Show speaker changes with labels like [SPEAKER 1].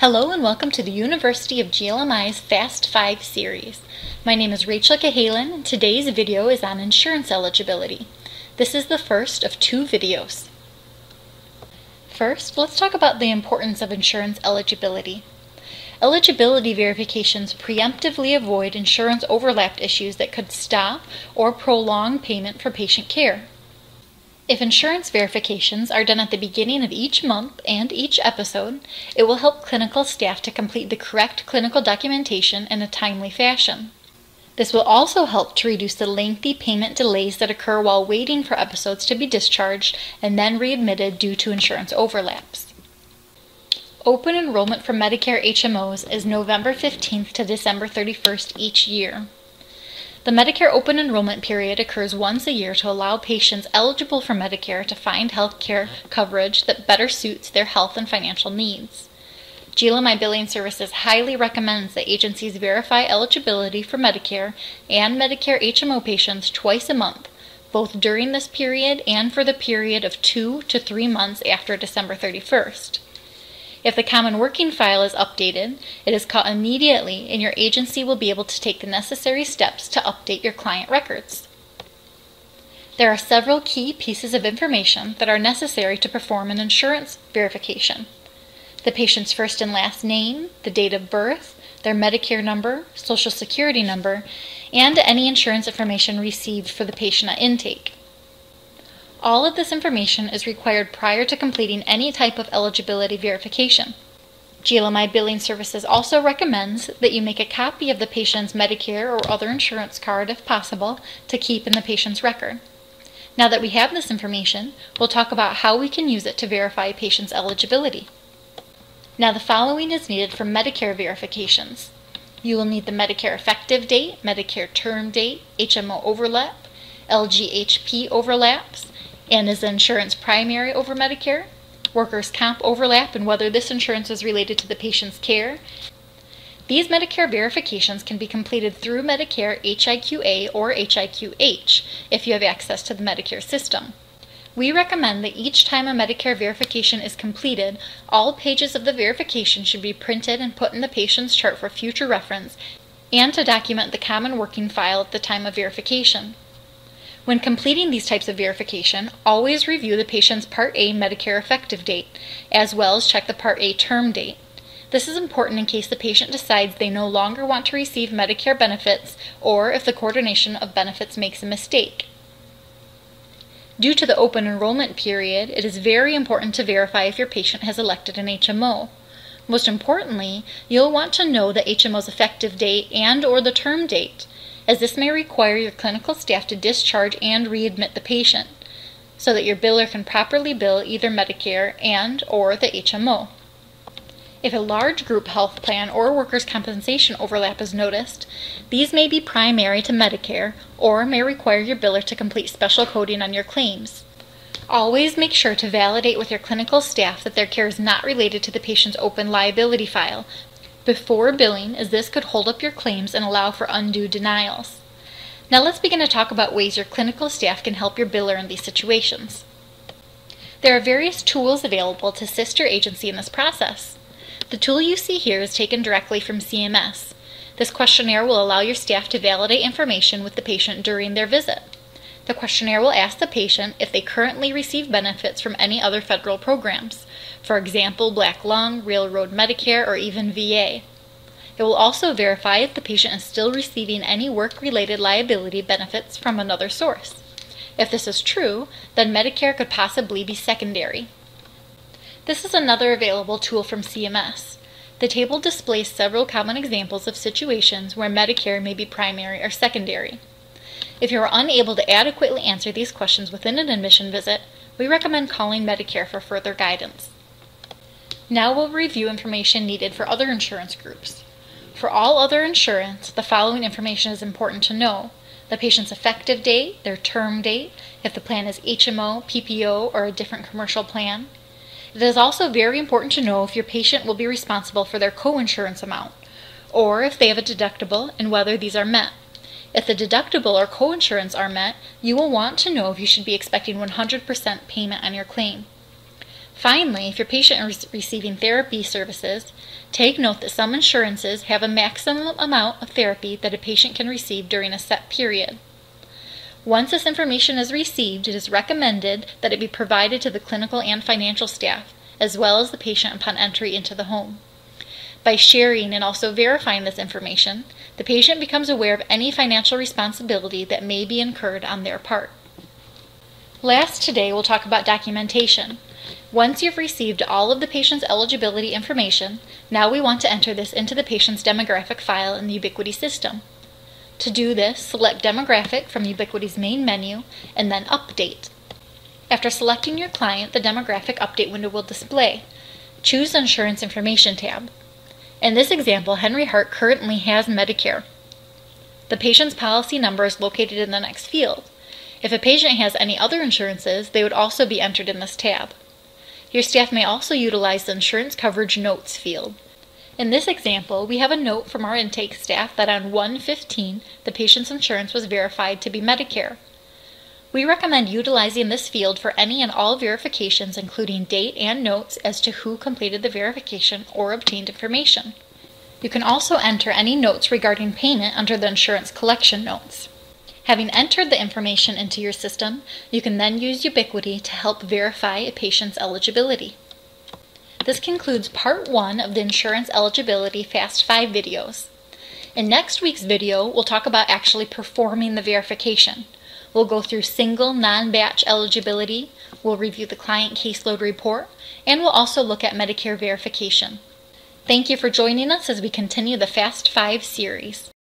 [SPEAKER 1] Hello and welcome to the University of GLMI's Fast 5 series. My name is Rachel Cahalan and today's video is on insurance eligibility. This is the first of two videos. First, let's talk about the importance of insurance eligibility. Eligibility verifications preemptively avoid insurance overlap issues that could stop or prolong payment for patient care. If insurance verifications are done at the beginning of each month and each episode, it will help clinical staff to complete the correct clinical documentation in a timely fashion. This will also help to reduce the lengthy payment delays that occur while waiting for episodes to be discharged and then readmitted due to insurance overlaps. Open enrollment for Medicare HMOs is November 15th to December 31st each year. The Medicare open enrollment period occurs once a year to allow patients eligible for Medicare to find health care coverage that better suits their health and financial needs. GLMI Billing Services highly recommends that agencies verify eligibility for Medicare and Medicare HMO patients twice a month, both during this period and for the period of 2 to 3 months after December 31st. If the Common Working File is updated, it is caught immediately and your agency will be able to take the necessary steps to update your client records. There are several key pieces of information that are necessary to perform an insurance verification. The patient's first and last name, the date of birth, their Medicare number, Social Security number, and any insurance information received for the patient at intake. All of this information is required prior to completing any type of eligibility verification. GLMI Billing Services also recommends that you make a copy of the patient's Medicare or other insurance card if possible to keep in the patient's record. Now that we have this information, we'll talk about how we can use it to verify a patient's eligibility. Now the following is needed for Medicare verifications. You will need the Medicare effective date, Medicare term date, HMO overlap, LGHP overlaps, and is the insurance primary over Medicare, workers' comp overlap, and whether this insurance is related to the patient's care. These Medicare verifications can be completed through Medicare HIQA or HIQH if you have access to the Medicare system. We recommend that each time a Medicare verification is completed, all pages of the verification should be printed and put in the patient's chart for future reference and to document the Common Working File at the time of verification. When completing these types of verification, always review the patient's Part A Medicare effective date, as well as check the Part A term date. This is important in case the patient decides they no longer want to receive Medicare benefits or if the coordination of benefits makes a mistake. Due to the open enrollment period, it is very important to verify if your patient has elected an HMO. Most importantly, you'll want to know the HMO's effective date and/or the term date, as this may require your clinical staff to discharge and readmit the patient, so that your biller can properly bill either Medicare and/or the HMO. If a large group health plan or workers' compensation overlap is noticed, these may be primary to Medicare or may require your biller to complete special coding on your claims. Always make sure to validate with your clinical staff that their care is not related to the patient's open liability file before billing, as this could hold up your claims and allow for undue denials. Now let's begin to talk about ways your clinical staff can help your biller in these situations. There are various tools available to assist your agency in this process. The tool you see here is taken directly from CMS. This questionnaire will allow your staff to validate information with the patient during their visit. The questionnaire will ask the patient if they currently receive benefits from any other federal programs, for example, Black Lung, Railroad Medicare, or even VA. It will also verify if the patient is still receiving any work-related liability benefits from another source. If this is true, then Medicare could possibly be secondary. This is another available tool from CMS. The table displays several common examples of situations where Medicare may be primary or secondary. If you are unable to adequately answer these questions within an admission visit, we recommend calling Medicare for further guidance. Now we'll review information needed for other insurance groups. For all other insurance, the following information is important to know: the patient's effective date, their term date, if the plan is HMO, PPO, or a different commercial plan. It is also very important to know if your patient will be responsible for their co-insurance amount, or if they have a deductible and whether these are met. If the deductible or co-insurance are met, you will want to know if you should be expecting 100% payment on your claim. Finally, if your patient is receiving therapy services, take note that some insurances have a maximum amount of therapy that a patient can receive during a set period. Once this information is received, it is recommended that it be provided to the clinical and financial staff, as well as the patient upon entry into the home. By sharing and also verifying this information, the patient becomes aware of any financial responsibility that may be incurred on their part. Last, today we'll talk about documentation. Once you've received all of the patient's eligibility information, now we want to enter this into the patient's demographic file in the Ubiquity system. To do this, select Demographic from Ubiquity's main menu and then Update. After selecting your client, the Demographic Update window will display. Choose the Insurance Information tab. In this example, Henry Hart currently has Medicare. The patient's policy number is located in the next field. If a patient has any other insurances, they would also be entered in this tab. Your staff may also utilize the Insurance Coverage Notes field. In this example, we have a note from our intake staff that on 1/15, the patient's insurance was verified to be Medicare. We recommend utilizing this field for any and all verifications, including date and notes as to who completed the verification or obtained information. You can also enter any notes regarding payment under the insurance collection notes. Having entered the information into your system, you can then use Ubiquity to help verify a patient's eligibility. This concludes part 1 of the Insurance Eligibility Fast 5 videos. In next week's video, we'll talk about actually performing the verification. We'll go through single non-batch eligibility, we'll review the client caseload report, and we'll also look at Medicare verification. Thank you for joining us as we continue the Fast 5 series.